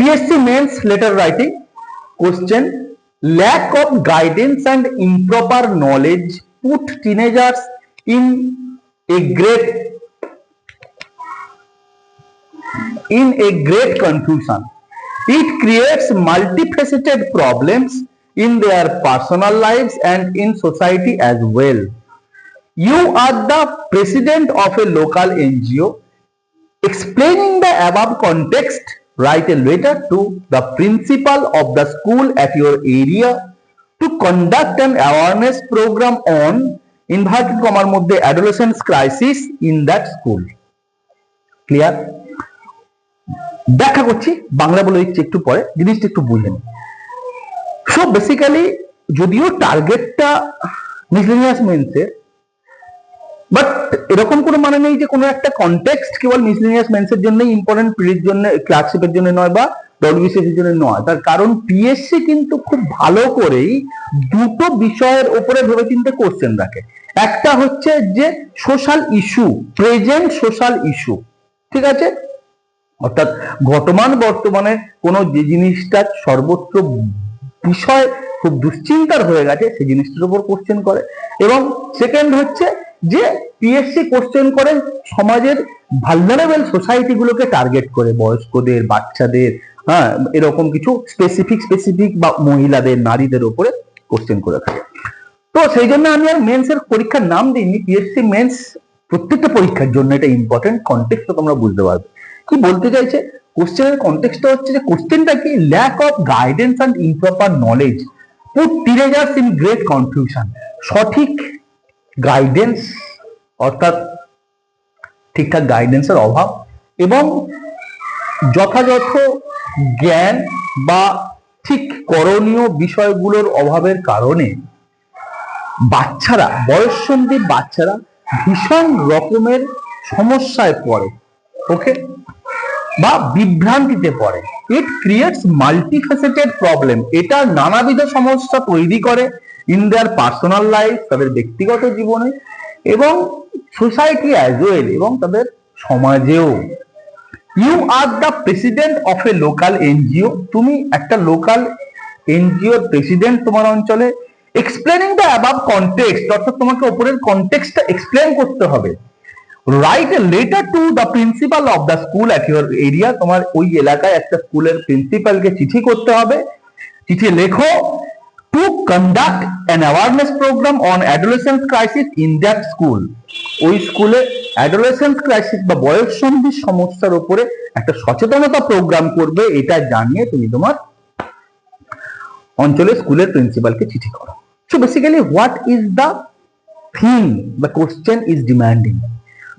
PSC mains letter writing question: lack of guidance and improper knowledge put teenagers in a great confusion. It creates multifaceted problems in their personal lives and in society as well. You are the president of a local NGO. Explaining the above context, write a letter to the principal of the school at your area to conduct an awareness program on inverted commas মধ্যে adolescence crisis in that school. Clear? ব্যাখ্যা করছি, বাংলা বলে দিচ্ছি একটু পরে, জিনিসটা একটু বুঝেন। সো বেসিক্যালি যদিও টার্গেটটা মিসলেনিয়াস মেন্সের, বাট এরকম কোনো মানে নেই যে কোনো একটা কনটেক্সট কেবল মিসলেনিয়াস মেন্সের জন্যই ইম্পর্টেন্ট, পিরির জন্য, ক্লার্কশিপের জন্য নয় বা ডব্লিউবিসিএস এর জন্য নয়। তার কারণ পিএসসি কিন্তু খুব ভালো করেই দুটো বিষয়ের উপরে ভেবেচিন্তে কোশ্চেন রাখে। একটা হচ্ছে যে social issue, present social issue, ঠিক আছে, অর্থাৎ বর্তমানে কোনো যে জিনিসটা সর্বত্র বিষয় খুব দুশ্চিন্তার হয়ে গেছে সেই জিনিসটার উপর কোশ্চেন করে। এবং সেকেন্ড হচ্ছে যে পিএসসি কোশ্চেন করে সমাজের ভালনারেবল সোসাইটি গুলোকে টার্গেট করে, বয়স্কদের, বাচ্চাদের, হ্যাঁ, এরকম কিছু স্পেসিফিক বা মহিলাদের, নারীদের উপরে কোশ্চেন করে থাকে। তো সেই জন্য আমি আর মেন্স এর পরীক্ষার নাম দিইনি। পিএসসি মেন্স প্রত্যেকটা পরীক্ষার জন্য এটা ইম্পর্টেন্ট, কনটেক্সট তোমরা বুঝতে পারবে। কি বলতে চাইছে, কোশ্চেনের কনটেক্সটটা হচ্ছে যে কোশ্চেনটা কি, lack of guidance and improper knowledge put teenagers in great confusion. সঠিক গাইডেন্স অর্থাৎ ঠিকঠাক গাইডেন্সের অভাব এবং যথাযথ জ্ঞান বা ঠিক করণীয় বিষয়গুলোর অভাবের কারণে বাচ্চারা, বয়ঃসন্ধি বাচ্চারা ভীষণ রকমের সমস্যায় পড়ে, ওকে, বা বিভ্রান্তিতে পড়ে। ইট ক্রিয়েটস মাল্টিফেসেটেড প্রবলেম, এটা নানাবিধ সমস্যা তৈরি করে ইন দেয়ার পার্সোনাল লাইফ, তাদের ব্যক্তিগত জীবনে, এবং সোসাইটি অ্যাজ ওয়েল, এবং তাদের সমাজেও। You are the president of a local NGO, তুমি একটা লোকাল এনজিওর প্রেসিডেন্ট তোমার অঞ্চলে। এক্সপ্লেনিং দ্য অ্যাবাভ কনটেক্সট, অর্থাৎ তোমাকে উপরের কনটেক্সটটা এক্সপ্লেন করতে হবে। Write a letter to the principal of the school at your area, তোমার ওই এলাকায় একটা স্কুলের প্রিন্সিপালকে চিঠি করতে হবে। চিঠি লেখো, to conduct an awareness programme on adolescence crisis in that school. ওই স্কুলে অ্যাডোলেসেন্স ক্রাইসিস বা বয়ঃসন্ধির সমস্যার উপরে একটা সচেতনতা প্রোগ্রাম করবে, এটা জানিয়ে তুমি তোমার অঞ্চলের স্কুলের প্রিন্সিপালকে চিঠি করো। So basically what is the thing the question is demanding?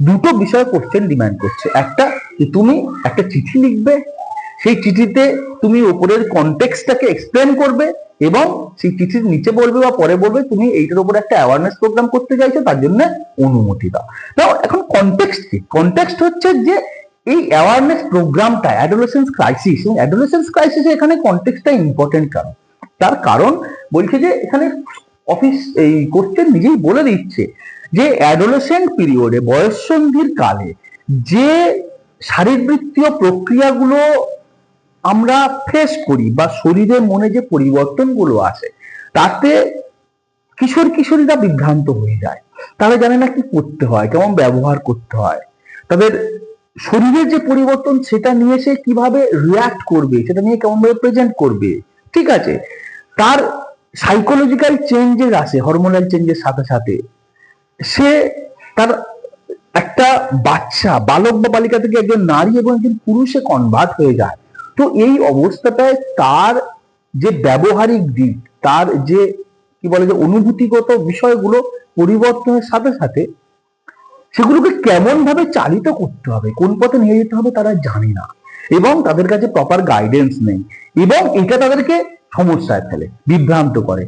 দুটো বিষয় কোশ্চেন ডিমান্ড করছে। একটা, যে তুমি একটা চিঠি লিখবে, সেই চিঠিতে তুমি উপরের কনটেক্সটটাকে এক্সপ্লেন করবে এবং সেই চিঠির নিচে বলবে বা পরে বলবে তুমি এইটার উপরে একটা অ্যাওয়ারনেস প্রোগ্রাম করতে চাইছো, তার জন্য অনুমতি দাও। নাও এখন কনটেক্সট কি? কনটেক্সট হচ্ছে যে এই অ্যাওয়ারনেস প্রোগ্রামটা অ্যাডোলেসেন্স ক্রাইসিস, এবং অ্যাডোলেসেন্স ক্রাইসিসে এখানে কনটেক্সটটা ইম্পর্টেন্ট। কারণ তার কারণ বলছে যে এখানে অফিস এই কোশ্চেন নিজেই বলে দিচ্ছে যে অ্যাডোলেসেন্ট পিরিয়ডে, বয়ঃসন্ধির কালে যে শারীরবৃত্তীয় প্রক্রিয়াগুলো আমরা ফেস করি বা শরীরে মনে যে পরিবর্তনগুলো আসে, তাতে কিশোরীরা বিভ্রান্ত হয়ে যায়। তারা জানে না কি করতে হয়, কেমন ব্যবহার করতে হয়, তাদের শরীরের যে পরিবর্তন সেটা নিয়ে সে কিভাবে রিয়াক্ট করবে, সেটা নিয়ে কেমন ভাবে প্রেজেন্ট করবে, ঠিক আছে। তার সাইকোলজিক্যাল চেঞ্জেস আসে, হরমোনাল চেঞ্জের সাথে সাথে সে তার একটা বাচ্চা, বালক বা বালিকা থেকে একজন নারী এবং একজন পুরুষে কনভার্ট হয়ে যায়। তো এই অবস্থাটায় তার যে ব্যবহারিক দিক, তার যে কি বলে যে অনুভূতিগত বিষয়গুলো পরিবর্তনের সাথে সাথে সেগুলোকে কেমন ভাবে চালিত করতে হবে, কোন পথে নিয়ে যেতে হবে তারা জানে না, এবং তাদের কাছে প্রপার গাইডেন্স নেই, এবং এটা তাদেরকে সমস্যায় ফেলে, বিভ্রান্ত করে।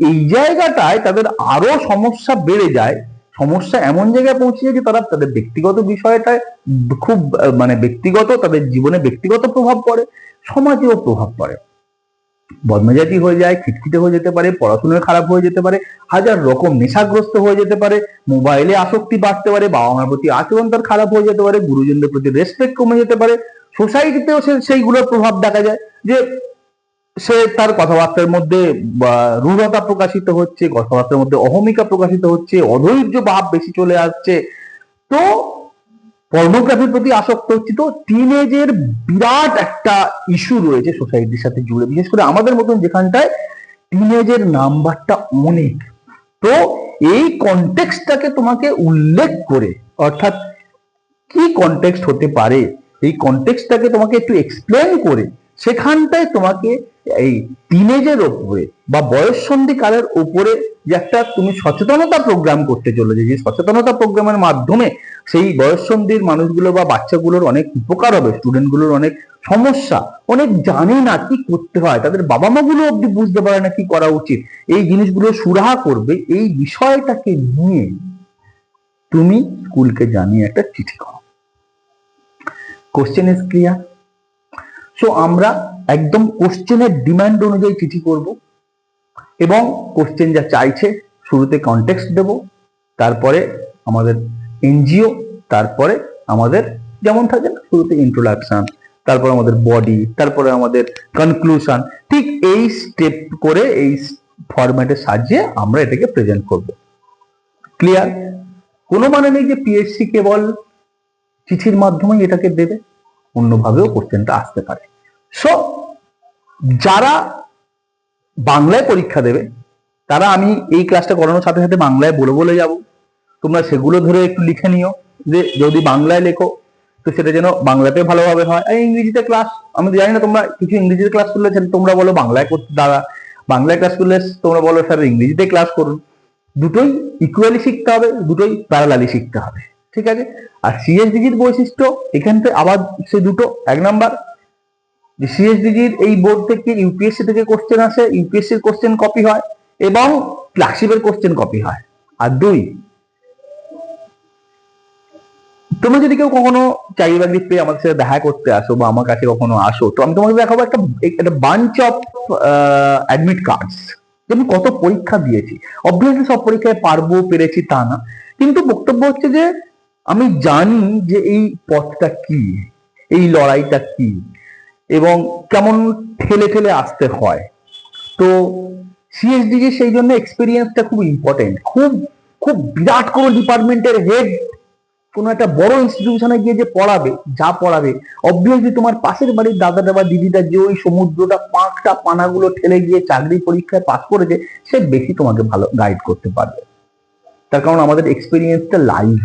এই জায়গাটায় তাদের আরো সমস্যা বেড়ে যায়। সমস্যা এমন জায়গায় পৌঁছে যায় যে তারা তাদের ব্যক্তিগত বিষয়টায় খুব ব্যক্তিগত, তাদের জীবনে ব্যক্তিগত প্রভাব পড়ে, সমাজেও প্রভাব পড়ে। বদমেজাজি হয়ে যায়, খিটখিটে হয়ে যেতে পারে, পড়াশোনা খারাপ হয়ে যেতে পারে, হাজার রকম নেশাগ্রস্ত হয়ে যেতে পারে, মোবাইলে আসক্তি বাড়তে পারে, বাবা মার প্রতি আচরণ তার খারাপ হয়ে যেতে পারে, গুরুজনদের প্রতি রেসপেক্ট কমে যেতে পারে, সোসাইটিতেও সেইগুলোর প্রভাব দেখা যায়, যে সে তার কথাবার্তার মধ্যে রূঢ়তা প্রকাশিত হচ্ছে, কথাবার্তার মধ্যে অহমিকা প্রকাশিত হচ্ছে, অধৈর্য ভাব বেশি চলে আসছে, তো পর্নোগ্রাফির প্রতি আসক্ত হচ্ছে। তো টিনেজের বিরাট একটা ইস্যু রয়েছে সোসাইটির সাথে জুড়ে, বিশেষ করে আমাদের মতন যেখানটায় টিনেজের নাম্বারটা অনেক। তো এই কনটেক্সটটাকে তোমাকে উল্লেখ করে, অর্থাৎ কি কনটেক্সট হতে পারে এই কনটেক্সটটাকে তোমাকে একটু এক্সপ্লেন করে, সেখানটায় তোমাকে এই টিনেজের ওপরে বা বয়ঃসন্ধি কালের ওপরে যে একটা তুমি সচেতনতা প্রোগ্রাম করতে চলেছে, যে সচেতনতা প্রোগ্রামের মাধ্যমে সেই বয়ঃসন্ধির মানুষগুলো বা বাচ্চাগুলোর অনেক উপকার হবে, স্টুডেন্টগুলোর অনেক সমস্যা, অনেক জানে না কি করতে হয়, তাদের বাবা মা গুলো অব্দি বুঝতে পারে না কি করা উচিত, এই জিনিসগুলো সুরাহা করবে, এই বিষয়টাকে নিয়ে তুমি স্কুলকে জানিয়ে একটা চিঠি করো। Question is clear? সো আমরা একদম কোশ্চেনের ডিমান্ড অনুযায়ী চিঠি করব, এবং কোশ্চেন যা চাইছে শুরুতে কনটেক্সট দেব, তারপরে আমাদের এনজিও, তারপরে আমাদের যেমন থাকে না শুরুতে ইন্ট্রোডাকশন, তারপর আমাদের বডি, তারপরে আমাদের কনক্লুশন, ঠিক এই স্টেপ করে এই ফরম্যাটে সাজিয়ে আমরা এটাকে প্রেজেন্ট করব। ক্লিয়ার? কোনো মানে নেই যে পিএসসি কেবল চিঠির মাধ্যমেই এটাকে দেবে, অন্যভাবেও কোশ্চেনটা আসতে পারে। সো যারা বাংলায় পরীক্ষা দেবে তারা, আমি এই ক্লাসটা করানোর সাথে সাথে বাংলায় বলে যাব, তোমরা সেগুলো ধরে একটু লিখে নিও, যে যদি বাংলায় লেখো তো সেটা যেন বাংলাতে ভালোভাবে হয়। আর ইংরেজিতে ক্লাস, আমি জানি না তোমরা কিছু ইংরেজিতে ক্লাস করলে তোমরা বলো বাংলায় করতে, দাদা বাংলায় ক্লাস করলে তোমরা বলো স্যার ইংরেজিতে ক্লাস করুন। দুটোই ইকুয়ালি শিখতে হবে, দুটোই প্যারালালি শিখতে হবে, ঠিক আছে? আর সিএসডিজির বৈশিষ্ট্য এখানতে আবার সে দুটো, এক নাম্বার যে সিএসডিজির এই বোর্ড থেকে ইউপিএসসি থেকে কোশ্চেন আসে, ইউপিএসসির কোশ্চেন কপি হয় এবং ক্লার্কশিপের কোশ্চেন কপি হয়। আর দুই, তোমরা যদি কেউ কখনো চাকরি বাকরি পেয়ে আমাদের সাথে দেখা করতে আসো বা আমার কাছে কখনো আসো, তো আমি তোমাকে দেখাবো একটা বাঞ্চ অফ অ্যাডমিট কার্ডস, আমি কত পরীক্ষা দিয়েছি। অবভিয়াসলি সব পরীক্ষায় পারবো, পেরেছি তা না, কিন্তু বক্তব্য হচ্ছে যে আমি জানি যে এই পথটা কি, এই লড়াইটা কি, এবং কেমন ঠেলে ঠেলে আসতে হয়। তো সিএসডিজি সেই জন্য এক্সপিরিয়েন্সটা খুব ইম্পর্টেন্ট। খুব খুব বিরাট কোনো ডিপার্টমেন্টের হেড কোনো একটা বড় ইনস্টিটিউশনে গিয়ে যে পড়াবে, যা পড়াবে, অবভিয়াসলি তোমার পাশের বাড়ির দাদাটা বা দিদিটা যে ওই সমুদ্রটা পাঁচটা পানাগুলো ঠেলে গিয়ে চাকরি পরীক্ষায় পাস করেছে, সে বেশি তোমাকে ভালো গাইড করতে পারবে। তার কারণ আমাদের এক্সপিরিয়েন্সটা লাইভ,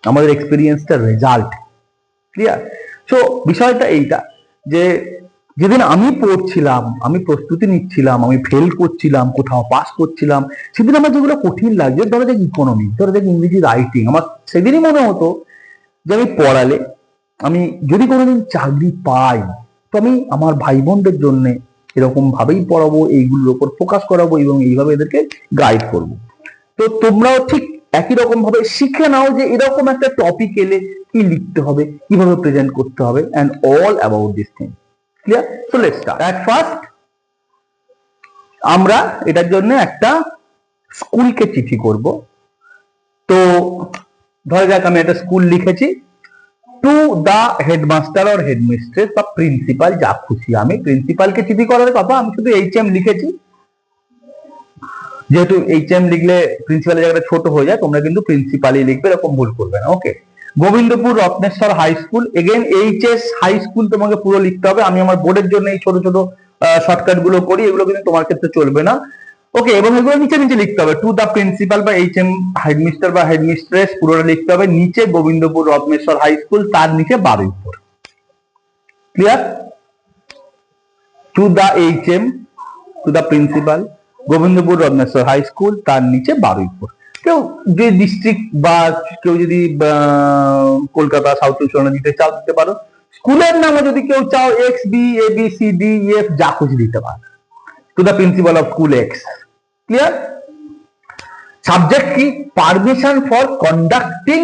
আমাদের এক্সপিরিয়েন্সটা রেজাল্ট। ক্লিয়ার? সো বিষয়টা এইটা যে যেদিন আমি পড়ছিলাম, আমি প্রস্তুতি নিচ্ছিলাম, আমি ফেল করছিলাম, কোথাও পাস করছিলাম, সেদিন আমার যেগুলো কঠিন লাগছে, ধরো দেখ ইকোনমি, ধরো দেখ ইংরেজি রাইটিং, আমার সেদিনই মনে হতো যে আমি পড়ালে, আমি যদি কোনোদিন চাকরি পাই তো আমি আমার ভাই বোনদের জন্য এরকম ভাবেই পড়াবো, এইগুলোর উপর ফোকাস করাবো এবং এইভাবে এদেরকে গাইড করবো। তো তোমরাও ঠিক একই রকম ভাবে শিখে নাও যে এরকম একটা টপিক এলে কি লিখতে হবে, কিভাবে প্রেজেন্ট করতে হবে, and all about this thing. Clear? So let's start. At first আমরা এটার জন্য একটা স্কুলকে চিঠি করব। তো ধরে যাক আমি একটা স্কুল লিখেছি, to the headmaster or headmistress বা প্রিন্সিপাল, যা খুশি। আমি প্রিন্সিপালকে চিঠি করার কথা, আমি শুধু এইচএম লিখেছি, যেহেতু এইচএম লিখলে প্রিন্সিপালের জায়গাটা ছোট হয়ে যায়, তোমরা কিন্তু প্রিন্সিপালই লিখবে, এরকম ভুল করবে না। Okay, Gobindapur Ratneshwar high school, again HS high school তোমাকে পুরো লিখতে হবে। আমি আমার বোর্ডের জন্য এই ছোট ছোট শর্টকাট গুলো করি, এগুলো কিন্তু তোমার ক্ষেত্রে চলবে না। ওকে, এবং এগুলো নিচে নিচে লিখতে হবে, টু দা প্রিন্সিপাল বা এইচএম হেডমিস্টার বা হেডমিস্ট্রেস পুরোটা লিখতে হবে, নিচে গোবিন্দপুর রত্নেশ্বর হাই স্কুল, তার নিচে Baruipur. Clear? To the HM, to the principal, Gobindapur Ratneshwar high school, তার নিচে বারুইপুর। কেউ যে ডিস্ট্রিক্ট বা কেউ যদি কলকাতা সাউথ চব্বিশ পরগনা দিতে চাও দিতে পারো। স্কুলের নামে যদি কেউ চাও X B A B C D F যা খুশি দিতে পারো, to the principal of school X. Clear? Subject কি? Permission for conducting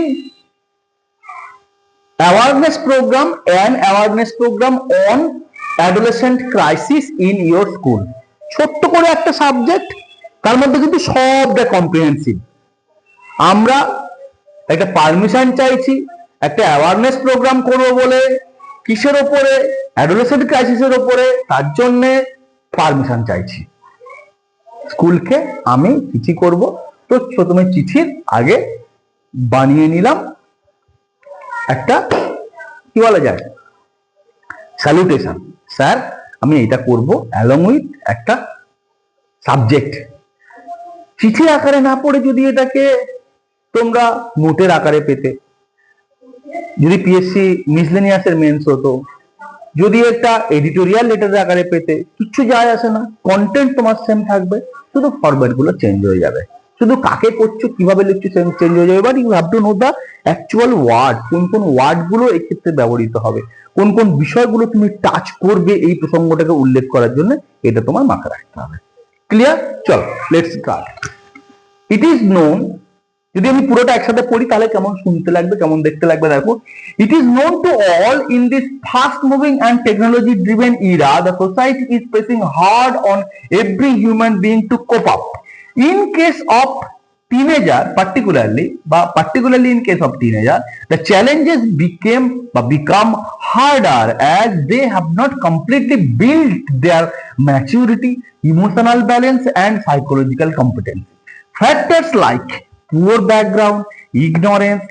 awareness program and awareness programme on adolescent crisis in your school. ছোট্ট করে একটা সাবজেক্ট, তার মধ্যে কিন্তু সবটা কম্প্রিহেন্সিভ। আমরা একটা পারমিশন চাইছি একটা অ্যাওয়ারনেস প্রোগ্রাম করবো বলে, কিসের ওপরে? অ্যাডোলেসেন্ট ক্রাইসিসের ওপরে। তার জন্য পারমিশন চাইছি স্কুলকে, আমি চিঠি করব। তো প্রথমে চিঠির আগে বানিয়ে নিলাম একটা, কি বলা যায়, স্যালুটেশন। স্যার, আমি এটা করব অ্যালং উইথ একটা সাবজেক্ট। চিঠি আকারে না পড়ে যদি এটাকে তোমরা নোটের আকারে পেতে, যদি পিএসসি মিসলেনিয়াসের মেন্স হতো, যদি একটা এডিটোরিয়াল লেটারের আকারে পেতে, কিচ্ছু যায় আসে না, কন্টেন্ট তোমার সেম থাকবে, শুধু ফরম্যাট গুলো চেঞ্জ হয়ে যাবে। শুধু কাকে করছো, কিভাবে লিখছো চেঞ্জ হয়ে যাবে, but you have to know the actual word, কোন কোন ওয়ার্ড গুলো এই ক্ষেত্রে ব্যবহৃত হবে, কোন কোন বিষয়গুলো তুমি টাচ করবে এই প্রসঙ্গটাকে উল্লেখ করার জন্য, এটা তোমার মাথায় রাখতে হবে। ক্লিয়ার? চলো let's start. It is known, যদি আমি পুরোটা একসাথে পড়ি তাহলে কেমন শুনতে লাগবে, কেমন দেখতে লাগবে দেখো। It is known to all in this fast moving and technology driven Ira the society is pressing hard on every human being to cope up. In case of teenager particularly in case of teenager, the challenges become harder as they have not completely built their maturity, emotional balance and psychological competence. Factors like poor background, ignorance,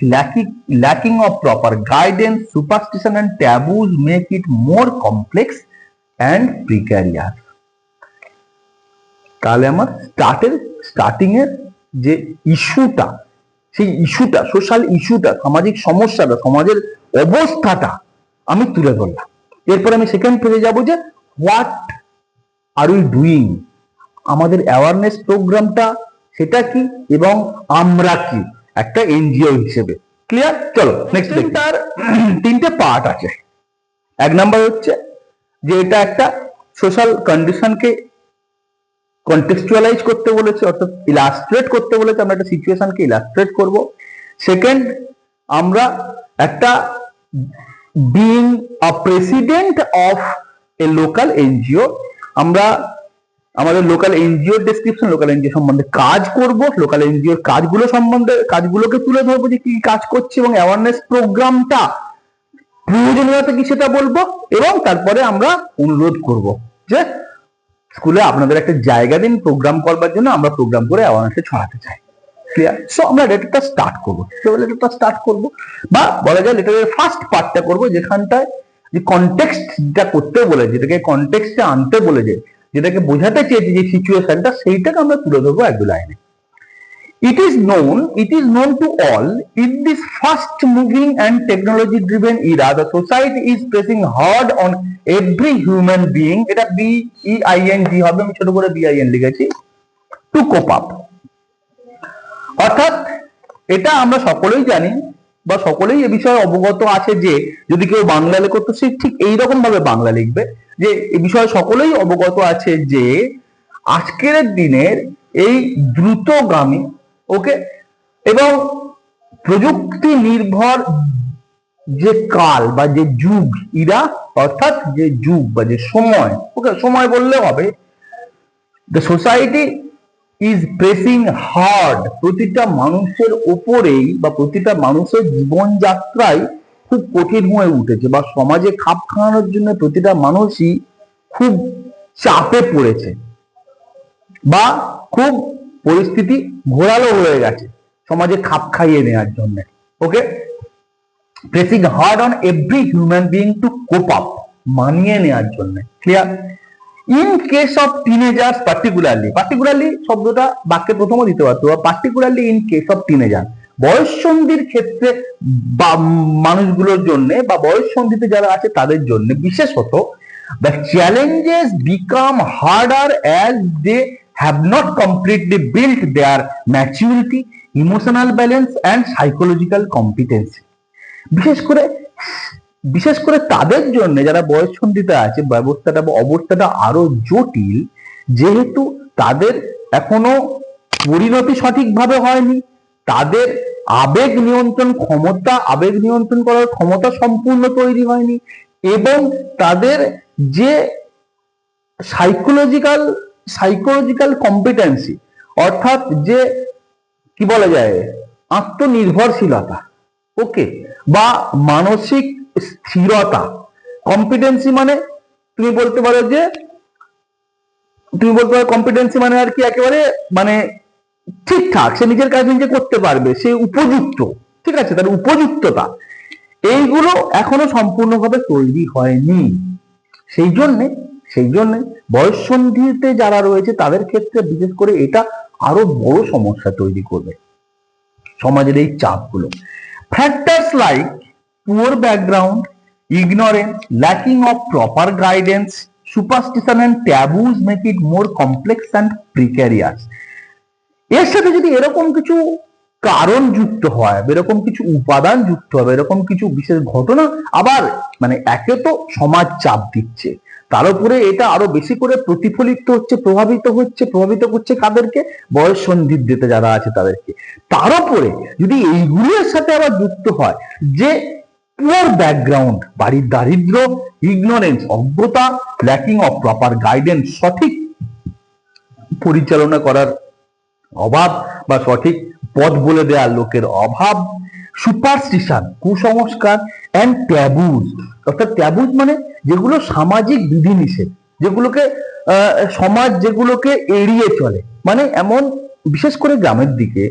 lacking of proper guidance, superstition and taboos make it more complex and precarious. তাহলে আমার starting এর যে ইস্যুটা, সেই ইস্যুটা, social ইস্যুটা, সামাজিক সমস্যাটা, সমাজের অবস্থাটা আমি তুলে ধরলাম। এরপর আমি সেকেন্ড ফেজে যাবো যে হোয়াট আর উই ডুইং, আমাদের অ্যাওয়ারনেস প্রোগ্রামটা সেটা কি, এবং আমরা কি একটা এনজিও হিসেবে। ক্লিয়ার? চলো নেক্সট। তার তিনটে পার্ট আছে। এক নাম্বার হচ্ছে যে এটা একটা সোশ্যাল কন্ডিশনকে কন্টেক্সচুয়ালাইজ করতে বলেছে, অর্থাৎ ইলাস্ট্রেট করতে বলেছে, আমরা একটা সিচুয়েশনকে ইলাস্ট্রেট করব। সেকেন্ড, আমরা একটা being a president of a local NGO, আমরা আমাদের লোকাল এনজিওর ডেসক্রিপশন, লোকাল এনজিও সম্বন্ধে কাজ করব, লোকাল এনজিওর কাজগুলোকে তুলে ধরবো যে কি কাজ করছে, এবং অ্যাওয়ারনেস প্রোগ্রামটা প্রয়োজনীয়তা কি সেটা বলবো, এবং তারপরে আমরা অনুরোধ করব যে স্কুলে আপনাদের একটা জায়গা দিন প্রোগ্রাম করবার জন্য, আমরা প্রোগ্রাম করে অ্যাওয়ারনেস ছড়াতে চাই। ক্লিয়ার? সো আমরা লেটারটা স্টার্ট করব, বা বলা যায় লেটারের ফার্স্ট পার্টটা করব, যেখানটায় যে কনটেক্সটটা করতে বলেছে, যেটাকে কনটেক্সটে আনতে বলেছে, যেটাকে বোঝাতে চেয়েছে যে সিচুয়েশনটা, সেইটাকে আমরা তুলে ধরবো এক দু লাইনে। It is known to all in this fast moving and technology driven era, the society is pressing hard on every human being, এটা BEING হবে, আমি ছোট করে BIN লিখেছি, to cope up। অর্থাৎ এটা আমরা সকলেই জানি বা সকলেই এ বিষয়ে অবগত আছে যে যদি কেউ বাংলা লেখো তো সে ঠিক এইরকম ভাবে বাংলা লিখবে, যে এই বিষয়ে সকলেই অবগত আছে যে আজকের দিনের এই দ্রুতগামী ওকে এবং প্রযুক্তি নির্ভর যে কাল বা যে যুগ ইরা, অর্থাৎ যে যুগ বা যে সময়, ওকে সময় বললে হবে, the society is pressing hard, প্রতিটা মানুষের ওপরেই বা প্রতিটা মানুষের জীবনযাত্রায় খুব কঠিন হয়ে উঠেছে, বা সমাজে খাপ খাওয়ানোর জন্য প্রতিটা মানুষই খুব চাপে পড়েছে, বা খুব পরিস্থিতি ঘোরালো হয়ে গেছে সমাজে খাপ খাইয়ে নেওয়ার জন্য। Okay, pressing hard on every human being to cope up, মানিয়ে নেওয়ার জন্য। Clear? In case of teenagers particularly শব্দটা বাক্যের প্রথমও দিতে পারতো, particularly in case of teenager, বয়ঃসন্ধির ক্ষেত্রে বা মানুষগুলোর জন্য, বা বয়ঃসন্ধিতে যারা আছে তাদের জন্য বিশেষত, the challenges become harder as they have not completely built their maturity, emotional balance and psychological competency। বিশেষ করে তাদের জন্য যারা বয়ঃসন্ধিতে আছে, অবস্থাটা আরো জটিল, যেহেতু তাদের এখনো পরিণতি সঠিকভাবে হয়নি, তাদের আবেগ নিয়ন্ত্রণ করার ক্ষমতা সম্পূর্ণ তৈরি হয়নি, এবং তাদের যে সাইকোলজিক্যাল কম্পিটেন্সি, অর্থাৎ যে কি বলা যায় আত্মনির্ভরশীলতা, ওকে, বা মানসিক স্থিরতা, কম্পিটেন্সি মানে তুমি বলতে পারো কম্পিটেন্সি মানে আর কি, একেবারে মানে ঠিকঠাক, সে নিজের কাজ নিজে করতে পারবে, সে উপযুক্ত, ঠিক আছে, তার উপযুক্ততা, এইগুলো এখনো সম্পূর্ণভাবে তৈরি হয়নি। সেই জন্যে বয়ঃসন্ধিতে যারা রয়েছে তাদের ক্ষেত্রে বিশেষ করে এটা আরো বড় সমস্যা তৈরি করবে, সমাজের এই চাপগুলো। Factors like poor background, ignorance, lacking of proper guidance, superstition and taboos make it more complex and precarious. এর সাথে যদি এরকম কিছু কারণ যুক্ত হয়, এরকম কিছু উপাদান যুক্ত হবে, এরকম কিছু বিশেষ ঘটনা, আবার মানে একে তো সমাজ চাপ দিচ্ছে, তার উপরে এটা আরো বেশি করে প্রতিফলিত হচ্ছে, প্রভাবিত করছে কাদেরকে? বয়ঃসন্ধিতে যারা আছে তাদেরকে। তার উপরে যদি এইগুলোর সাথে আবার যুক্ত হয় যে পুয়ার ব্যাকগ্রাউন্ড, বাড়ির দারিদ্র, ইগনোরেন্স, অজ্ঞতা, ল্যাকিং অফ প্রপার গাইডেন্স, সঠিক পরিচালনা করার অভাব বা সঠিক পথ বলে দেওয়ার লোকের অভাব, সুপারস্টিশন, কুসংস্কার, অ্যান্ড ট্যাবুজ, অর্থাৎ ট্যাবুজ মানে যেগুলো সামাজিক বিধিনিষেধ, যেগুলোকে সমাজ যেগুলোকে এড়িয়ে চলে, মানে এমন বিশেষ করে গ্রামের দিকে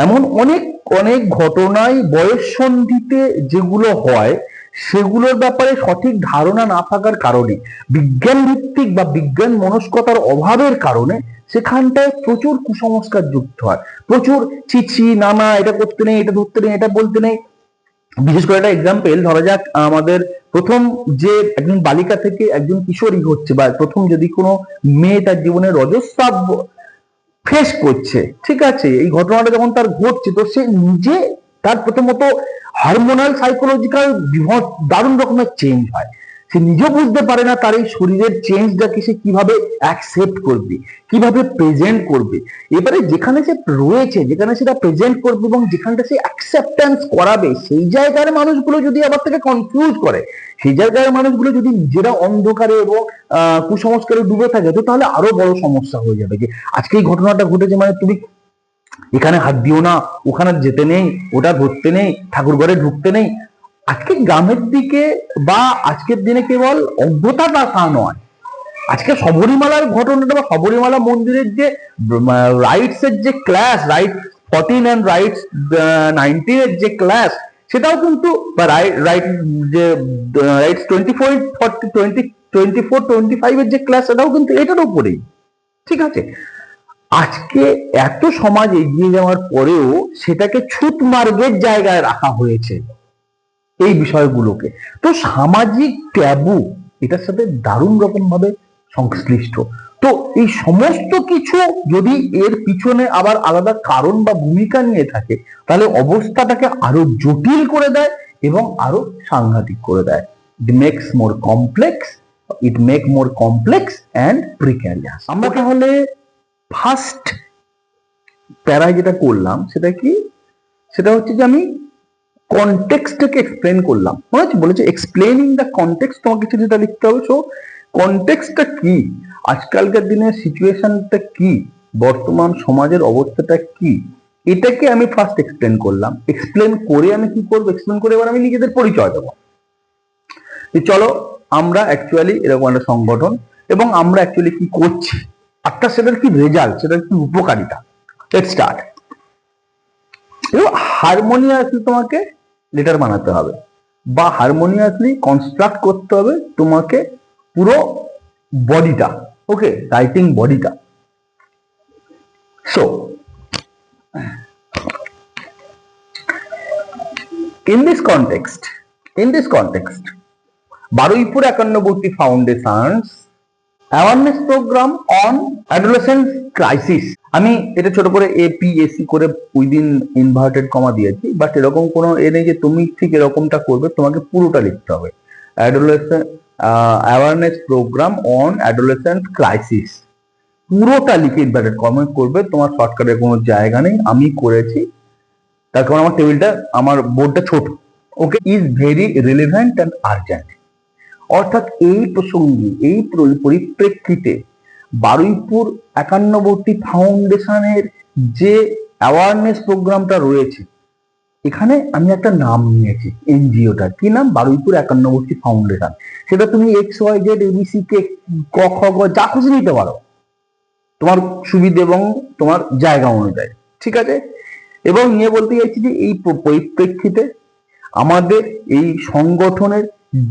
এমন অনেক অনেক ঘটনায় বয়ঃসন্ধিতে যেগুলো হয় সেগুলোর ব্যাপারে সঠিক ধারণা না থাকার কারণে, বিজ্ঞান ভিত্তিক বা বিজ্ঞান মনস্কতার অভাবের কারণে সেখানটায় প্রচুর কুসংস্কার যুক্ত হয়, প্রচুর চিছি নানা, এটা করতে নেই, এটা ধরতে নেই, এটা বলতে নেই। বিশেষ করে একটা এক্সাম্পল ধরা যাক, আমাদের প্রথম যে একজন বালিকা থেকে একজন কিশোরী হচ্ছে, বা প্রথম যদি কোনো মেয়ে তার জীবনে রজস্রাব ফেস করছে, ঠিক আছে, এই ঘটনাটা যখন তার ঘটছে, তো সে নিজে তার প্রথমত হরমোনাল সাইকোলজিক্যাল দারুণ রকমের চেঞ্জ হয়, সে নিজেও বুঝতে পারে না তার এই শরীরের চেঞ্জটাকে সে কিভাবে অ্যাকসেপ্ট করবে, কিভাবে প্রেজেন্ট করবে। এবারে যেখানে সে রয়েছে, যেখানে সেটা প্রেজেন্ট করবে এবং যেখানটা সে অ্যাকসেপ্টেন্স করাবে, সেই জায়গার মানুষগুলো যদি আবার থেকে কনফিউজ করে, সেই জায়গার মানুষগুলো যদি নিজেরা অন্ধকারে এবং কুসংস্কারে ডুবে থাকে, তো তাহলে আরো বড় সমস্যা হয়ে যাবে। যে আজকে এই ঘটনাটা ঘটেছে মানে তুমি এখানে হাত দিও না, ওখানে যেতে নেই, ওটা ধরতে নেই, ঠাকুর ঘরে ঢুকতে নেই। আজকে গ্রামের দিকে বা আজকের দিনে কেবল অজ্ঞতাটা তা নয়, আজকে শবরীমালার ঘটনাটা বা শবরীমালা মন্দিরের যে রাইটস এর যে ক্লাস, রাইট 14 এন্ড রাইটস 19 এর যে ক্লাস, সেটাও কিন্তু বা রাইট যে রাইটস 24 40 20 24 25 এর যে ক্লাস, সেটাও কিন্তু এটার উপরেই, ঠিক আছে। আজকে এত সমাজ এগিয়ে যাওয়ার পরেও সেটাকে ছুট মার্গের জায়গায় রাখা হয়েছে এই বিষয়গুলোকে। তো সামাজিক ট্যাবু এটার সাথে দারুণ রকম ভাবে সংশ্লিষ্ট। তো এই সমস্ত কিছু যদি এর পিছনে আবার আলাদা কারণ বা ভূমিকা নিয়ে থাকে, তাহলে অবস্থাটাকে আরো জটিল করে দেয় এবং আরো সাংঘাতিক করে দেয়। It makes more complex and precarious. আমরা তাহলে ফার্স্ট প্যারায় যেটা করলাম সেটা কি, সেটা হচ্ছে যে আমি কনটেক্সটকে এক্সপ্লেন করলাম, মনে হচ্ছে বলেছে এক্সপ্লেনিং দ্য কনটেক্সট, তোমাকে কিছু যেটা লিখতে হবে। সো কনটেক্সটটা কি, আজকালকার দিনের সিচুয়েশনটা কি, বর্তমান সমাজের অবস্থাটা কি, এটাকে আমি ফার্স্ট এক্সপ্লেন করলাম। এক্সপ্লেন করে আমি কি করবো, এক্সপ্লেন করে এবার আমি নিজেদের পরিচয় দেবো। চলো আমরা অ্যাকচুয়ালি এরকম একটা সংগঠন এবং আমরা অ্যাকচুয়ালি কি করছি, একটা সেটার কি রেজাল্ট, সেটার কি উপকারিতা। Let's start. হারমোনিয়াসলি তোমাকে লেটার বানাতে হবে বা হারমোনিয়াসলি কনস্ট্রাক্ট করতে হবে তোমাকে পুরো বডিটা, ওকে, রাইটিং বডিটা। So in this context Baruipur Ekannabarti foundation's awareness programme on adolescent crisis, আমি এটা ছোট করে APAC করে উইদিন ইনভার্টেড কমা দিয়েছি, বাট এরকম কোনো নেই যে তুমি ঠিক এরকমটা করবে, তোমাকে পুরোটা লিখতে হবে। Adolescent awareness programme on adolescent crisis, পুরোটা লিখে ইনভার্টেড কমা করবে, তোমার শর্টকাটের কোনো জায়গা নেই, আমি করেছি তার কারণ আমার টেবিলটা, আমার বোর্ডটা ছোট, okay. Is very relevant and urgent, অর্থাৎ এই প্রসঙ্গে এই পরিপ্রেক্ষিতে বারুইপুর একান্নবর্তী ফাউন্ডেশনের যে অ্যাওয়ারনেস প্রোগ্রামটা রয়েছে, এখানে আমি একটা নাম নিয়েছি এনজিওটা, কি নাম? বারুইপুর একান্নবর্তী ফাউন্ডেশন। সেটা তুমি এক্স ওয়াই জেড এবিসি কে ক খ গ যা খুশি নিতে পারো তোমার সুবিধে এবং তোমার জায়গা অনুযায়ী, ঠিক আছে? এবং নিয়ে বলতে চাইছি যে এই পরিপ্রেক্ষিতে আমাদের এই সংগঠনের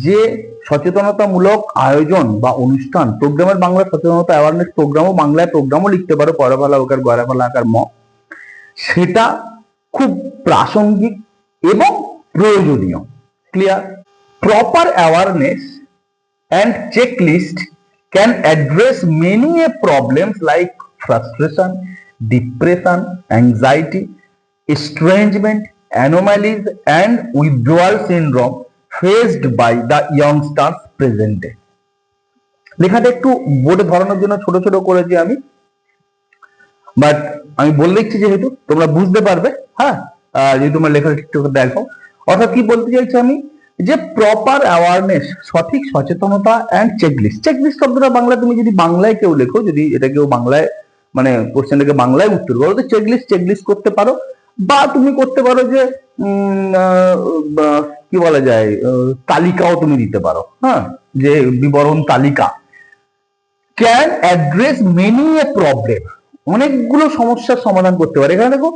যে সচেতনতামূলক আয়োজন বা অনুষ্ঠান, প্রোগ্রামের বাংলা সচেতনতা অ্যাওয়ারনেস প্রোগ্রামও, বাংলায় প্রোগ্রামও লিখতে পারো, পরফালা আকার গয়রাফালা আকার ম, সেটা খুব প্রাসঙ্গিক এবং প্রয়োজনীয়। Clear? Proper awareness and checklist can address many problems like frustration, depression, anxiety, estrangement, anomalies, and withdrawal syndrome faced by the youngsters present day. লেখাটা একটু বোর্ডে ধরানোর জন্য ছোট ছোট করেছি আমি, বাট আমি বলে দিচ্ছি যেহেতু তোমরা বুঝতে পারবে। হ্যাঁ, যদি তোমরা লেখাটা ঠিকঠাক দেখো, অর্থাৎ কি বলতে চাইছি আমি, যে প্রপার অ্যাওয়ারনেস, সঠিক সচেতনতা অ্যান্ড চেকলিস্ট। চেকলিস্ট শব্দটা বাংলা তুমি যদি বাংলায় কেউ লেখো, যদি এটা কেউ বাংলায় মানে কোশ্চেনটাকে বাংলায় উত্তর করো, তো চেকলিস্ট করতে পারো, বা তুমি করতে পারো যে কি বলা যায়, তালিকাও তুমি দিতে পারো। হ্যাঁ, যে বিবরণ তালিকা। Can address many a problem, অনেকগুলো সমস্যার সমাধান করতে পারে। এখানে দেখো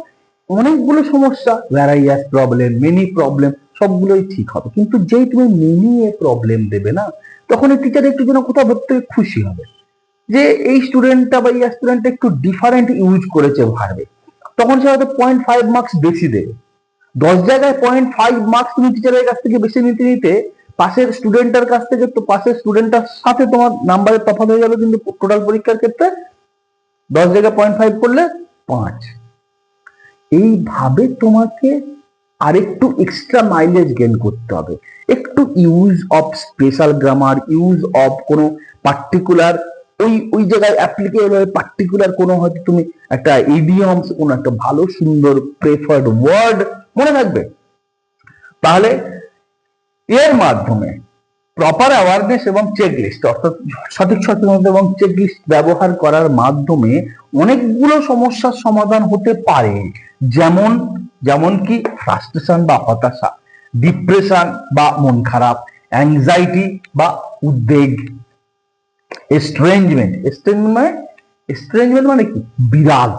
অনেকগুলো সমস্যা, ভ্যারাইয়াস প্রবলেম, মেনি প্রবলেম, সবগুলোই ঠিক হবে। কিন্তু যেই তুমি মেনি এ প্রবলেম দেবে না, তখন এই টিচার একটু যেন কোথাও ধরতে খুশি হবে যে এই স্টুডেন্টটা বা এই স্টুডেন্টটা একটু ডিফারেন্ট ইউজ করেছে ভার্বে, তখন সে হয়তো 0.5 মার্কস বেশি দেবে। 10 জায়গায় 0.5 মার্কস তুমি টিচারের কাছ থেকে বেশি নিতে নিতে পাশের স্টুডেন্টের কাছ থেকে, তো পাশের স্টুডেন্টটার সাথে তোমার নাম্বারের তফাৎ হয়ে যাবে, কিন্তু টোটাল পরীক্ষার ক্ষেত্রে 10 জায়গায় 0.5 করলে 5। এইভাবে তোমাকে আরেকটু এক্সট্রা মাইলেজ গেইন করতে হবে, একটু use of special grammar, use of কোনো পার্টিকুলার ওই জায়গায় অ্যাপ্লিকেবল হয় পার্টিকুলার কোনো, হয়তো তুমি একটা ইডিয়মস, কোনো একটা ভালো সুন্দর প্রেফার্ড ওয়ার্ড মনে থাকবে। তাহলে এর মাধ্যমে প্রপার অ্যাওয়ারনেস এবং চেকলিস্ট, অর্থাৎ সঠিক সচেতনতা এবং চেকলিস্ট ব্যবহার করার মাধ্যমে অনেকগুলো সমস্যার সমাধান হতে পারে। যেমন কি ফ্রাস্ট্রেশন বা হতাশা, ডিপ্রেশন বা মন খারাপ, অ্যাংজাইটি বা উদ্বেগ, এস্ট্রেঞ্জমেন্ট মানে কি? বিরাগ।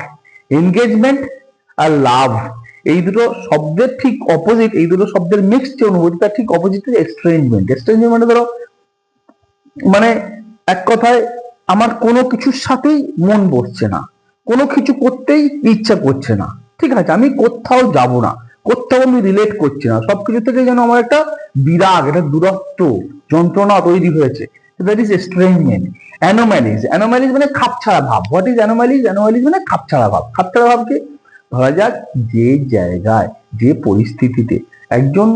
এনগেজমেন্ট আর লাভ, এই দুটো শব্দের ঠিক অপোজিট, এই দুটো শব্দের মিক্স যে অনুভূতি তার ঠিক অপোজিট এস্ট্রেঞ্জমেন্ট। এস্ট্রেঞ্জমেন্ট মানে ধরো, মানে এক কথায় আমার কোনো কিছুর সাথেই মন বসছে না, কোনো কিছু করতেই ইচ্ছা করছে না, ঠিক আছে, আমি কোথাও যাব না, কোথাও আমি রিলেট করছি না, সবকিছু থেকে যেন আমার একটা বিরাগ, একটা দূরত্ব, যন্ত্রণা তৈরি হয়েছে। That is এস্ট্রেঞ্জমেন্ট। অ্যানোম্যালিজ মানে খাপছাড়া ভাব। What is অ্যানোম্যালিজ? অ্যানোম্যালিজ মানে খাপছাড়া ভাব। খাপছাড়া ভাব কি? ধরা যাক যে জায়গায়, যে পরিস্থিতিতে একজন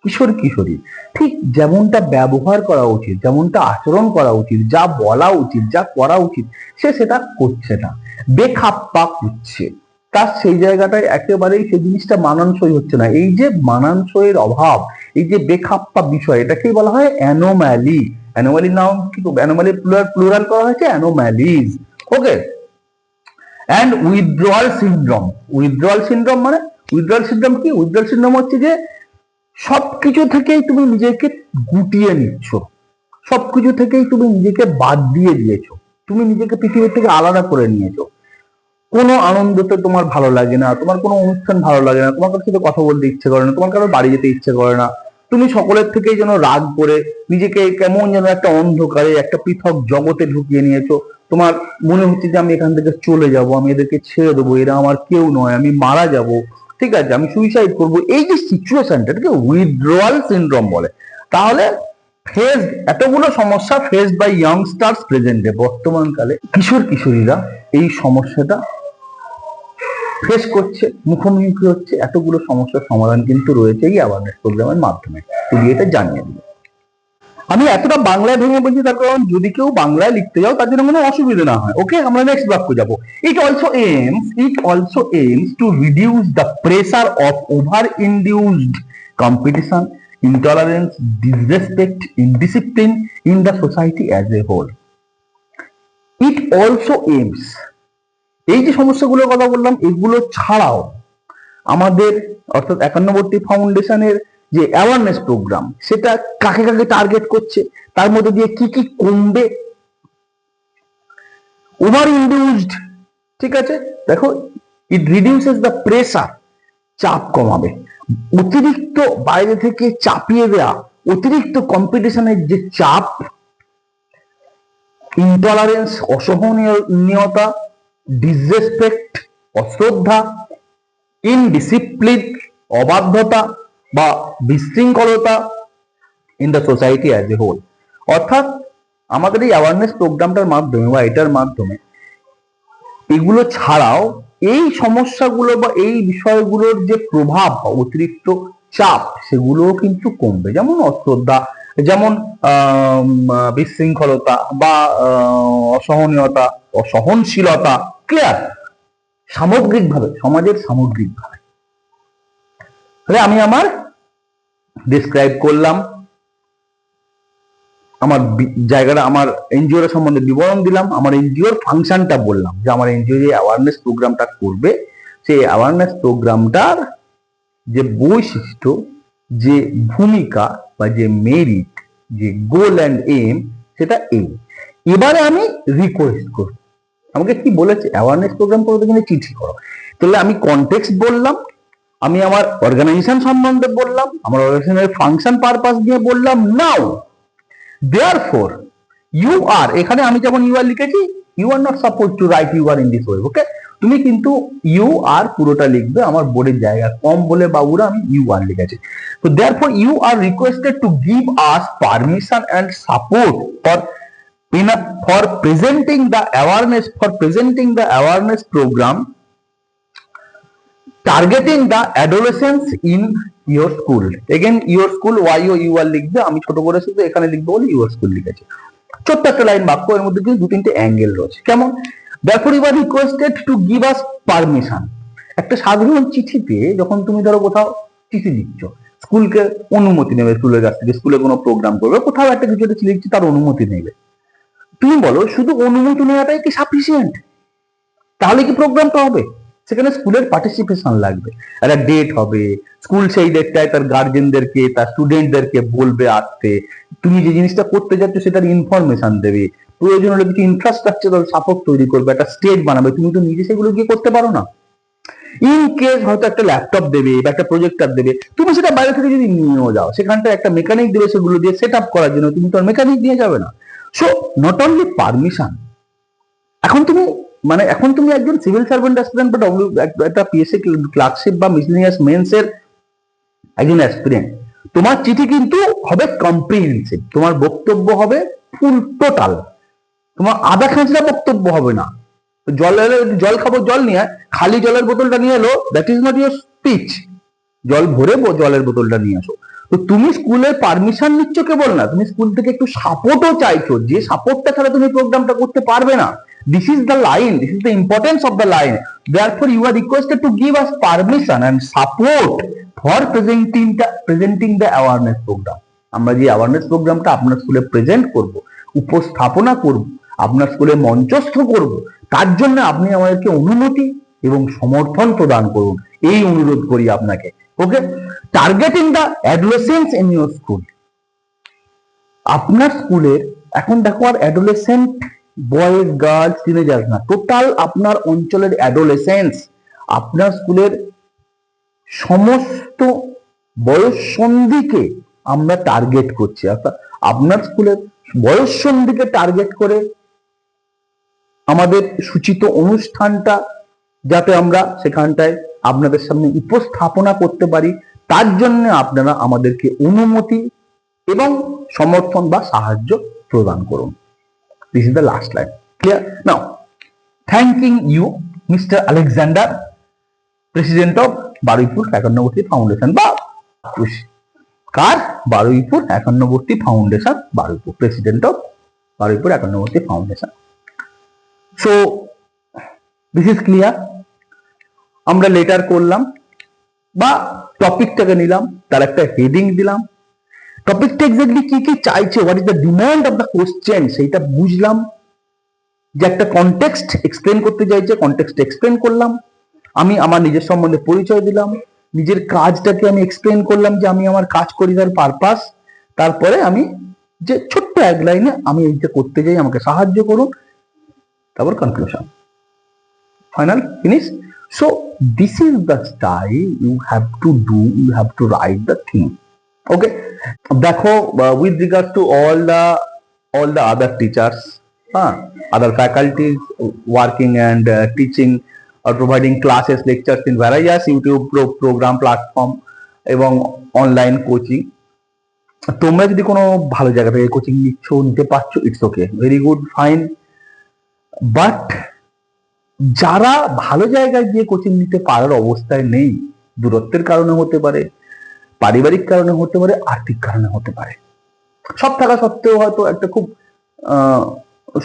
কিশোর কিশোরী ঠিক যেমনটা ব্যবহার করা উচিত, যেমনটা আচরণ করা উচিত, যা বলা উচিত, যা করা উচিত, সে সেটা করছে না, বেখাপ্পা করছে, তার সেই জায়গাটায় একেবারেই সেই জিনিসটা মানানসই হচ্ছে না। এই যে মানানসইয়ের অভাব, এই যে বেখাপ্পা বিষয়, এটাকেই বলা হয় অ্যানোম্যালি। অ্যানোম্যালি নাম কি? অ্যানোম্যালি প্লুরাল করা হয়েছে anomalies. Okay. And withdrawal syndrome. Withdrawal syndrome মানে, উইথড্রয়াল সিনড্রোম কি? উইথড্রয়াল সিনড্রোম হচ্ছে যে সবকিছু থেকেই তুমি নিজেকে গুটিয়ে নিচ্ছ, সবকিছু থেকেই তুমি নিজেকে বাদ দিয়ে দিয়েছো, তুমি নিজেকে পৃথিবীর থেকে আলাদা করে নিয়েছো। কোনো আনন্দতে তোমার ভালো লাগে না, তোমার কোনো অনুষ্ঠান ভালো লাগে না, তোমার কারোর সাথে কথা বলতে ইচ্ছে করে না, তোমার কারোর বাড়ি যেতে ইচ্ছে করে না, তুমি সকলের থেকেই যেন রাগ করে নিজেকে কেমন যেন একটা অন্ধকারে, একটা পৃথক জগতে ঢুকিয়ে নিয়েছো। তোমার মনে হচ্ছে যে আমি এখান থেকে চলে যাব, আমি এদেরকে ছেড়ে দেবো, এরা আমার কেউ নয়, আমি মারা যাব, ঠিক আছে, আমি সুইসাইড করব। এই যে সিচুয়েশনটা, এটাকে উইথড্রয়াল সিনড্রোম বলে। তাহলে এতগুলো সমস্যা ফেসড বাই ইয়াংস্টার্স প্রেজেন্টে, বর্তমানকালে কিশোর কিশোরীরা এই সমস্যাটা ফেস করছে, মুখোমুখি হচ্ছে। এতগুলো সমস্যার সমাধান কিন্তু রয়েছে এই অ্যাওয়ারনেস প্রোগ্রামের মাধ্যমে। তুমি এটা জানিয়ে দিবে। আমি এতটা বাংলায় ভেঙে বলছি তার কারণ যদি কেউ বাংলায় লিখতে যাও তার জন্য কোনো অসুবিধা না হয়। ওকে, আমরা নেক্সট বাক্য যাব। It also aims to reduce the pressure of over induced competition, intolerance, disrespect, indiscipline in the society as a whole. It also aims, এই যে সমস্যাগুলোর কথা বললাম, এগুলো ছাড়াও আমাদের অর্থাৎ 91টি ফাউন্ডেশনের যে অ্যাওয়ারনেস প্রোগ্রাম সেটা কাকে কাকে টার্গেট করছে, তার মধ্যে দিয়ে কি কি কমবে, ওভার ইন্ডিউসড, ঠিক আছে। দেখো, ইট রিডিউসেস দ্য প্রেসার, চাপ কমাবে, অতিরিক্ত বাইরে থেকে চাপিয়ে দেয়া, অতিরিক্ত কম্পিটিশনের যে চাপ, ইনটলারেন্স, অসহনীয়তা, ডিসরেসপেক্ট, অশ্রদ্ধা, ইনডিসিপ্লিন, অবাধ্যতা বা বিশৃঙ্খলতা in the society as a whole. অর্থাৎ আমাদের এই অ্যাওয়ারনেস প্রোগ্রামটার মাধ্যমে বা এটার মাধ্যমে এগুলো ছাড়াও এই সমস্যাগুলো বা এই বিষয়গুলোর যে প্রভাব বা অতিরিক্ত চাপ সেগুলোও কিন্তু কমবে, যেমন অশ্রদ্ধা, যেমন বিশৃঙ্খলতা বা অসহনীয়তা, অসহনশীলতা, ক্লিয়ার, সামগ্রিকভাবে সমাজের সামগ্রিকভাবে। তাহলে আমি আমার ডিসক্রাইব করলাম, আমার জায়গাটা, আমার এনজিওর সম্বন্ধে বিবরণ দিলাম, আমার এনজিওর ফাংশনটা বললাম, যে আমার এনজিও যে অ্যাওয়ারনেস প্রোগ্রামটা করবে সেই অ্যাওয়ারনেস প্রোগ্রামটার যে বৈশিষ্ট্য, যে ভূমিকা বা যে মেরিট, যে গোল অ্যান্ড এম, সেটা এই। এবারে আমি রিকোয়েস্ট করব, আমাকে কি বলেছে, অ্যাওয়ারনেস প্রোগ্রাম করতে গেলে চিঠি করো। তাহলে আমি কনটেক্সট বললাম, আমি আমার অর্গানাইজেশন সম্বন্ধে বললাম, আমার অর্গানাইজেশনের ফাংশন পারপাস দিয়ে বললাম। নাও therefore you are, এখানে আমি যেমন ইউ আর লিখেছি, you are not suppose to write you are in this way, okay. তুমি কিন্তু ইউ আর পুরোটা লিখবে, আমার বোর্ডের জায়গা কম বলে বাবুরা আমি ইউ আর লিখেছি। তো therefore you are requested to give us permission and support for presenting the awareness program targeting the adolescents in your school. Again your school, why you are লিখবে, আমি ছোট করে শুধু এখানে লিখবো বলে your school লিখেছি। ছোট্ট একটা লাইন বাক্য, এর মধ্যে কিন্তু দু তিনটে অ্যাঙ্গেল রয়েছে। কেমন? therefore you are requested to give us permission। একটা সাধারণ চিঠিতে যখন তুমি ধরো কোথাও চিঠি লিখছো, স্কুলকে অনুমতি নেবে, স্কুলের কাছ থেকে, স্কুলে কোনো প্রোগ্রাম করবে, কোথাও একটা কিছু একটা লিখছি, তার অনুমতি নেবে। তুমি বলো শুধু অনুমতি নেওয়াটাই কি সাফিসিয়েন্ট? তাহলে কি প্রোগ্রামটা হবে? সেখানে স্কুলের পার্টিসিপেশন লাগবে, একটা ডেট হবে, স্কুল সেই ডেটটায় তার গার্জেনদেরকে, তার স্টুডেন্টদেরকে বলবে আসতে, তুমি যে জিনিসটা করতে যাচ্ছ সেটার ইনফরমেশন দেবে, প্রয়োজন হলে কিছু ইনফ্রাস্ট্রাকচারাল সাপোর্ট তৈরি করবে, একটা স্টেজ বানাবে। তুমি তো নিজে সেগুলো গিয়ে করতে পারো না। ইন কেস হয়তো একটা ল্যাপটপ দেবে বা একটা প্রজেক্টর দেবে, তুমি সেটা বাইরে থেকে যদি নিয়েও যাও, সেখানটা একটা মেকানিক দেবে সেগুলো দিয়ে সেট আপ করার জন্য, তুমি তো আর মেকানিক দিয়ে যাবে না। সো নট অনলি পারমিশন, এখন তুমি একজন সিভিল সার্ভেন্ট অ্যাসপিরেন্ট বা একটা পিএসসি ক্লার্কশিপ বা মিসলেনিয়াস মেন্স এর একজন অ্যাসপিরেন্ট, তোমার চিঠি কিন্তু হবে কম্প্রিহেনসিভ, তোমার বক্তব্য হবে ফুল টোটাল, তোমার আধা খাঁচড়া বক্তব্য হবে না। জল খাবো, জল নিয়ে খালি জলের বোতলটা নিয়ে এলো, that is not your speech. জল ভরে জলের বোতলটা নিয়ে আসো। তো তুমি স্কুলের পারমিশন নিচ্ছ কেবল না, তুমি স্কুল থেকে একটু সাপোর্টও চাইছো, যে সাপোর্টটা ছাড়া তুমি প্রোগ্রামটা করতে পারবে না। This is the line, this is the importance of the line. Therefore you are requested to give us permission and support for presenting the awareness program. আমরা যে অ্যাওয়ারনেস প্রোগ্রামটা আপনার স্কুলে প্রেজেন্ট করব, উপস্থাপনা করব, আপনার স্কুলে মঞ্চস্থ করব, তার জন্য আপনি আমাদেরকে অনুমতি এবং সমর্থন প্রদান করুন, এই অনুরোধ করি আপনাকে, okay. Targeting the adolescents in your school, আপনার স্কুলের এখন দেখো আর অ্যাডোলেসেন্ট বয়েজ, গার্লস, টিনেজার্স না, টোটাল আপনার অঞ্চলের অ্যাডোলেসেন্স, আপনার স্কুলের সমস্ত বয়ঃসন্ধিকে আমরা টার্গেট করছি। অর্থাৎ আপনার স্কুলের বয়ঃসন্ধিকে টার্গেট করে আমাদের সূচিত অনুষ্ঠানটা যাতে আমরা সেখানটায় আপনাদের সামনে উপস্থাপনা করতে পারি, তার জন্য আপনারা আমাদেরকে অনুমতি এবং সমর্থন বা সাহায্য প্রদান করুন। This is the last line. Clear? Now, thanking you, Mr. Alexander, President of Baruypur Ekannaborty Foundation, বা কার? Baruypur Ekannaborty Foundation, Baruypur, President of Baruypur Ekannaborty Foundation. So, this is clear. আমরা লেটার করলাম বা টপিকটাকে নিলাম, তার একটা হেডিং দিলাম, টপিকটা exactly কি কি চাইছে, what is the demand of the question, সেইটা বুঝলাম, যে একটা কনটেক্সট এক্সপ্লেন করতে চাইছে, কনটেক্সট এক্সপ্লেন করলাম, আমি আমার নিজের সম্বন্ধে পরিচয় দিলাম, নিজের কাজটাকে আমি এক্সপ্লেন করলাম যে আমি আমার কাজ করি তার পারপাস, তারপরে আমি যে ছোট্ট এক লাইনে আমি এইটা করতে যাই, আমাকে সাহায্য করুন, তারপর conclusion, final, finish. So this is the style you have to do, you have to write the thing. Okay, দেখো, with regards to all the other teachers, other faculties working and teaching or providing classes, lectures in various YouTube program platform এবং online coaching, তোমরা যদি কোনো ভালো জায়গা থেকে coaching নিতে পারছো, it's okay, very good, fine. But যারা ভালো জায়গায় গিয়ে কোচিং নিতে পারার অবস্থায় নেই, দূরত্বের কারণে হতে পারে, পারিবারিক কারণে হতে পারে, আর্থিক কারণে হতে পারে, সব থাকা সত্ত্বেও হয়তো একটা খুব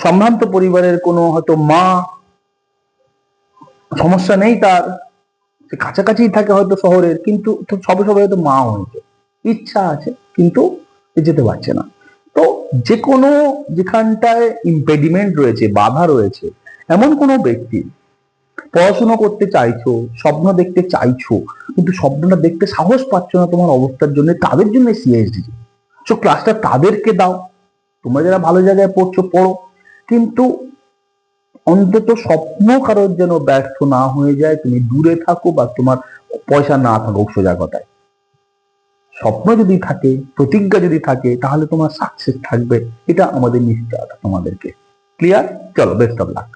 সম্ভ্রান্ত পরিবারের কোনো হয়তো মা, সমস্যা নেই তার, সে কাছাকাছি থাকে হয়তো শহরের, কিন্তু সবে সবে হয়তো মা হয়েছে, ইচ্ছা আছে কিন্তু যেতে পারছে না। তো যে কোনো যেখানটায় ইম্পেডিমেন্ট রয়েছে, বাধা রয়েছে, এমন কোনো ব্যক্তি পড়াশোনা করতে চাইছো, স্বপ্ন দেখতে চাইছো, কিন্তু স্বপ্নটা দেখতে সাহস পাচ্ছ না তোমার অবস্থার জন্য, তাদের জন্য সিএসডি। সো ক্লাসটা তাদেরকে দাও, তোমরা যারা ভালো জায়গায় পড়ছো পড়ো, কিন্তু অন্তত স্বপ্ন কারোর যেন ব্যর্থ না হয়ে যায়, তুমি দূরে থাকো বা তোমার পয়সা না থাকুক, সোজা কথায়। স্বপ্ন যদি থাকে, প্রতিজ্ঞা যদি থাকে, তাহলে তোমার সাকসেস থাকবে, এটা আমাদের নিশ্চয়তা তোমাদেরকে। ক্লিয়ার? চলো, বেস্ট অফ লাক।